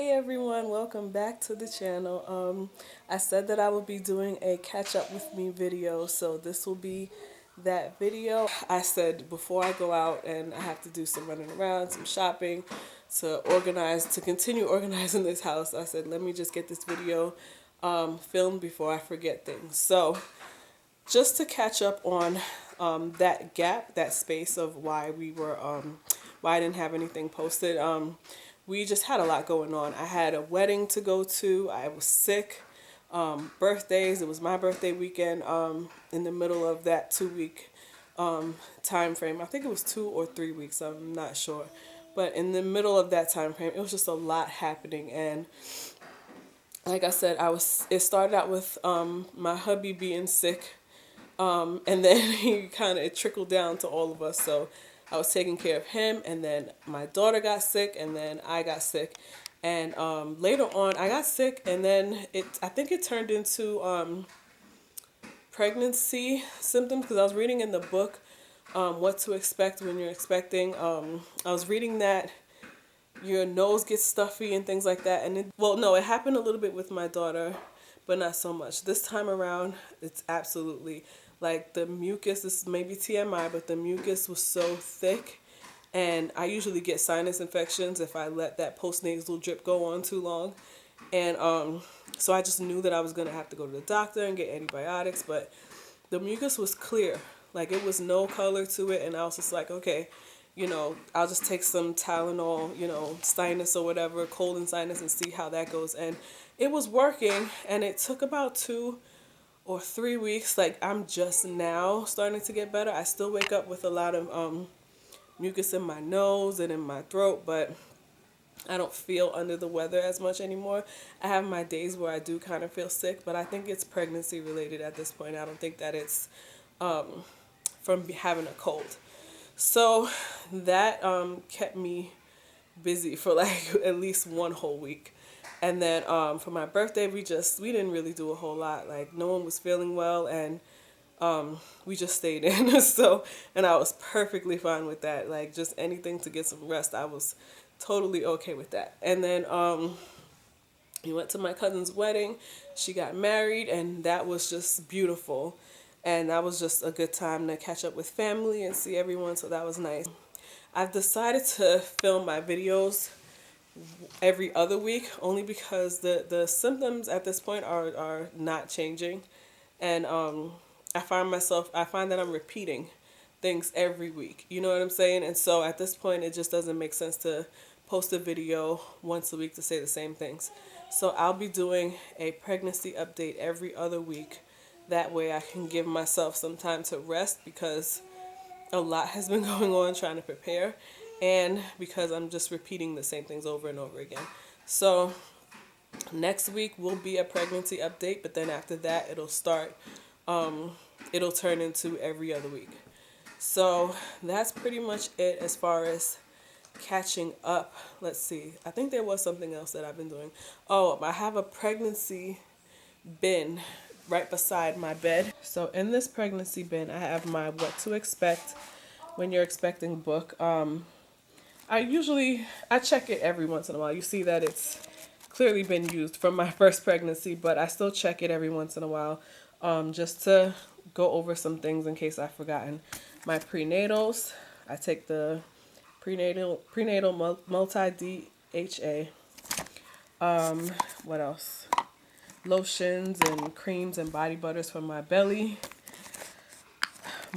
Hey everyone, welcome back to the channel. I said that I would be doing a catch up with me video, so this will be that video. I said before I go out and I have to do some running around, some shopping to continue organizing this house. I said let me just get this video filmed before I forget things. So just to catch up on that gap, that space of why I didn't have anything posted. We just had a lot going on. I had a wedding to go to. I was sick. Birthdays. It was my birthday weekend. In the middle of that 2 week time frame, I think it was 2 or 3 weeks. I'm not sure, but in the middle of that time frame, it was just a lot happening. And like I said, It started out with my hubby being sick. And then it trickled down to all of us. So I was taking care of him, and then my daughter got sick, and then I got sick. And later on, I got sick, and then I think it turned into pregnancy symptoms, because I was reading in the book what to expect when you're expecting. I was reading that your nose gets stuffy and things like that. And no, it happened a little bit with my daughter, but not so much. This time around, it's absolutely like the mucus, this is maybe TMI, but the mucus was so thick. And I usually get sinus infections if I let that postnasal drip go on too long. And so I just knew that I was going to have to go to the doctor and get antibiotics. But the mucus was clear. Like, it was no color to it. And I was just like, okay, I'll just take some Tylenol, sinus or whatever, cold and sinus, and see how that goes. And it was working. And it took about 2 or 3 weeks. Like, I'm just now starting to get better. I still wake up with a lot of mucus in my nose and in my throat, but I don't feel under the weather as much anymore. I have my days where I do kind of feel sick, but I think it's pregnancy related at this point. I don't think that it's from having a cold. So that kept me busy for like at least one whole week. And then for my birthday, we didn't really do a whole lot. Like, no one was feeling well, and we just stayed in. And I was perfectly fine with that. Like, just anything to get some rest, I was totally okay with that. And then we went to my cousin's wedding. She got married, and that was just beautiful. And that was just a good time to catch up with family and see everyone, so that was nice. I've decided to film my videos every other week, only because the symptoms at this point are not changing. And I find that I'm repeating things every week. You know what I'm saying? And so at this point, it just doesn't make sense to post a video once a week to say the same things. So I'll be doing a pregnancy update every other week. That way I can give myself some time to rest, because a lot has been going on trying to prepare, and because I'm just repeating the same things over and over again. So next week will be a pregnancy update, but then after that it'll turn into every other week. So that's pretty much it as far as catching up. Let's see. I think there was something else that I've been doing. Oh, I have a pregnancy bin right beside my bed. So in this pregnancy bin, I have my What to Expect When You're Expecting book. I check it every once in a while. You see that it's clearly been used from my first pregnancy, but I still check it every once in a while, just to go over some things in case I've forgotten. My prenatals, I take the prenatal multi DHA. What else? Lotions and creams and body butters for my belly.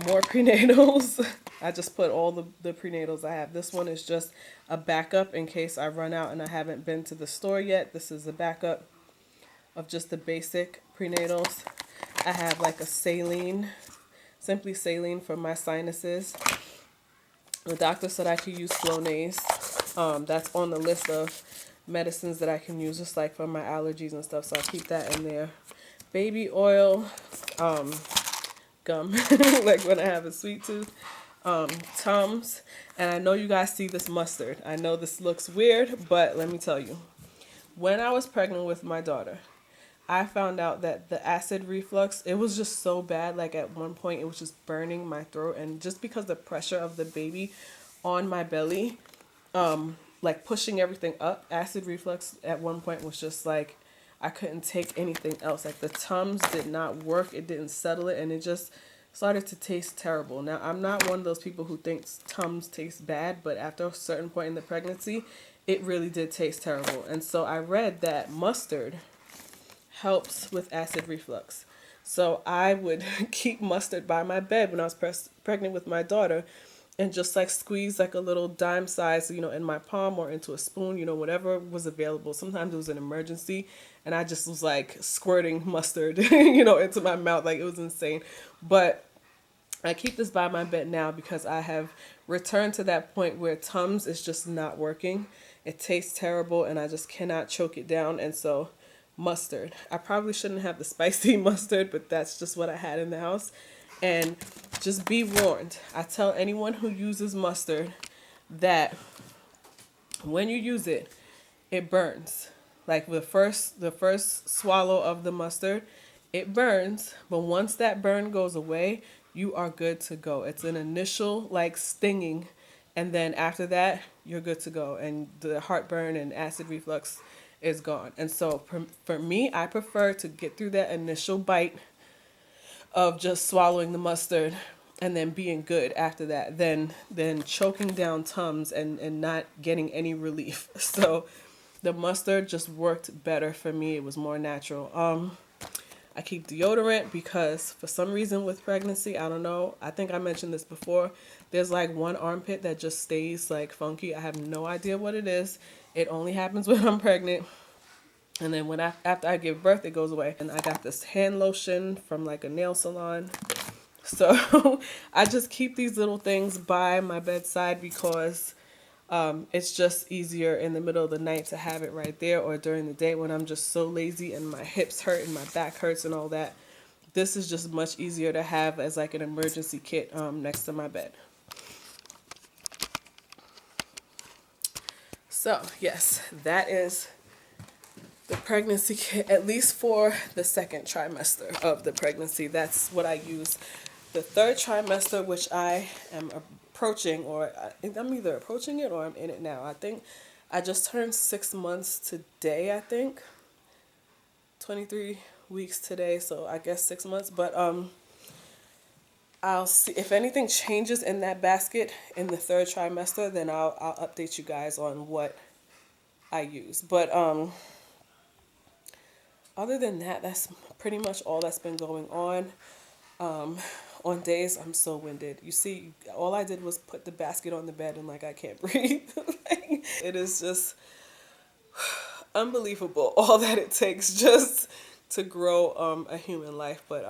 More prenatals. I just put all the prenatals I have. This one is just a backup in case I run out and I haven't been to the store yet. This is a backup of just the basic prenatals. I have like a saline, simply saline for my sinuses. The doctor said I could use Flonase. That's on the list of medicines that I can use, just like for my allergies and stuff, so I'll keep that in there. Baby oil, gum, like when I have a sweet tooth, Tums, and I know you guys see this mustard. I know this looks weird, but let me tell you, when I was pregnant with my daughter, I found out that the acid reflux, it was just so bad. Like, at one point, it was just burning my throat, and just because the pressure of the baby on my belly, like pushing everything up. Acid reflux at one point was just like I couldn't take anything else. Like the Tums did not work. It didn't settle it, and it just started to taste terrible. Now I'm not one of those people who thinks Tums taste bad, but after a certain point in the pregnancy, it really did taste terrible. And so I read that mustard helps with acid reflux. So I would keep mustard by my bed when I was pregnant with my daughter, and just like squeeze like a little dime size, in my palm or into a spoon, whatever was available. Sometimes it was an emergency, and I just was like squirting mustard, into my mouth. Like it was insane. But I keep this by my bed now because I have returned to that point where Tums is just not working. It tastes terrible, and I just cannot choke it down. And so mustard. I probably shouldn't have the spicy mustard, but that's just what I had in the house. And just be warned. I tell anyone who uses mustard that when you use it, it burns. Like the first swallow of the mustard, it burns, but once that burn goes away, you are good to go. It's an initial like stinging, and then after that, you're good to go, and the heartburn and acid reflux is gone. And so for me, I prefer to get through that initial bite of just swallowing the mustard and then being good after that, than choking down Tums and not getting any relief. So the mustard just worked better for me. It was more natural. I keep deodorant because for some reason with pregnancy, I don't know, I think I mentioned this before, there's like one armpit that just stays like funky. I have no idea what it is. It only happens when I'm pregnant. And then after I give birth, it goes away. And I got this hand lotion from like a nail salon. So I just keep these little things by my bedside because it's just easier in the middle of the night to have it right there, or during the day when I'm just so lazy and my hips hurt and my back hurts and all that. This is just much easier to have as like an emergency kit next to my bed. So yes, that is the pregnancy kit, at least for the second trimester of the pregnancy. That's what I use. The third trimester, which I am approaching, or I'm either approaching it or I'm in it now. I think I just turned 6 months today, I think. 23 weeks today, so I guess 6 months. But I'll see if anything changes in that basket in the third trimester, then I'll update you guys on what I use. But other than that, that's pretty much all that's been going on. On days I'm so winded. You see, all I did was put the basket on the bed and like I can't breathe. Like, it is just unbelievable all that it takes just to grow a human life, but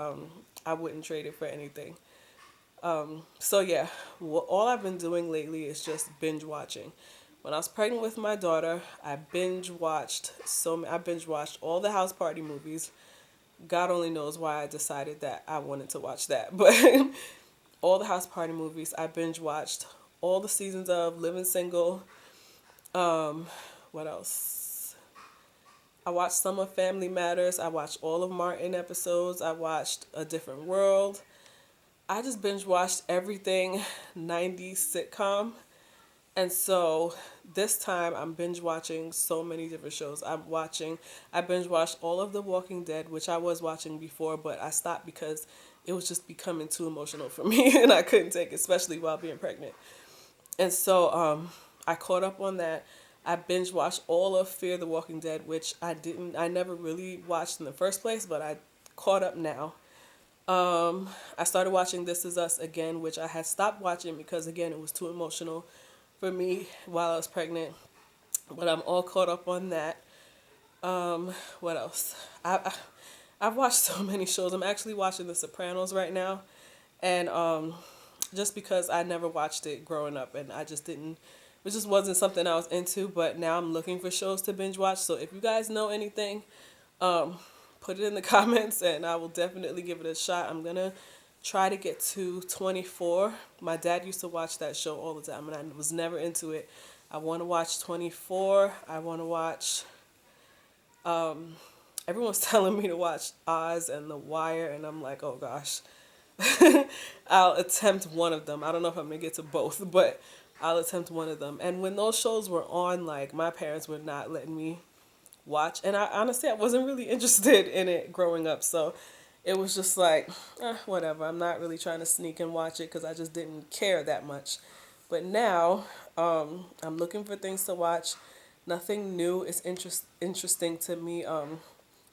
I wouldn't trade it for anything. So yeah, all I've been doing lately is just binge watching. When I was pregnant with my daughter, I binge watched all the house party movies. God only knows why I decided that I wanted to watch that, but all the house party movies, I binge watched all the seasons of Living Single. What else? I watched some of Family Matters. I watched all of Martin episodes. I watched A Different World. I just binge watched everything 90s sitcom. And so this time I'm binge watching so many different shows. I binge watched all of The Walking Dead, which I was watching before, but I stopped because it was just becoming too emotional for me and I couldn't take it, especially while being pregnant. And so I caught up on that. I binge watched all of Fear the Walking Dead, which I never really watched in the first place, but I caught up now. I started watching This Is Us again, which I had stopped watching because again it was too emotional for me while I was pregnant, but I'm all caught up on that. What else? I've watched so many shows. I'm actually watching The Sopranos right now, and just because I never watched it growing up, and it just wasn't something I was into. But now I'm looking for shows to binge watch. So if you guys know anything, put it in the comments, and I will definitely give it a shot. I'm gonna try to get to 24. My dad used to watch that show all the time, and I was never into it. I want to watch 24. I want to watch, everyone's telling me to watch Oz and The Wire, and I'm like, oh gosh. I'll attempt one of them. I don't know if I'm going to get to both, but I'll attempt one of them. And when those shows were on, like, my parents were not letting me watch, and I honestly I wasn't really interested in it growing up, so it was just like, whatever. I'm not really trying to sneak and watch it because I just didn't care that much. But now, I'm looking for things to watch. Nothing new is interesting to me.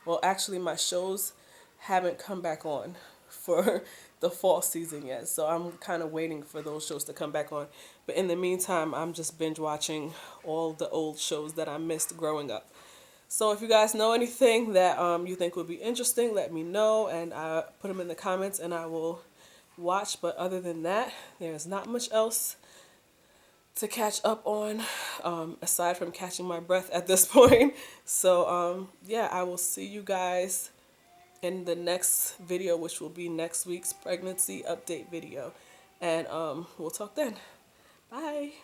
Well, actually, my shows haven't come back on for the fall season yet, so I'm kind of waiting for those shows to come back on. But in the meantime, I'm just binge watching all the old shows that I missed growing up. So if you guys know anything that you think would be interesting, let me know, and I put them in the comments and I will watch. But other than that, there's not much else to catch up on, aside from catching my breath at this point. So yeah, I will see you guys in the next video, which will be next week's pregnancy update video. And we'll talk then. Bye.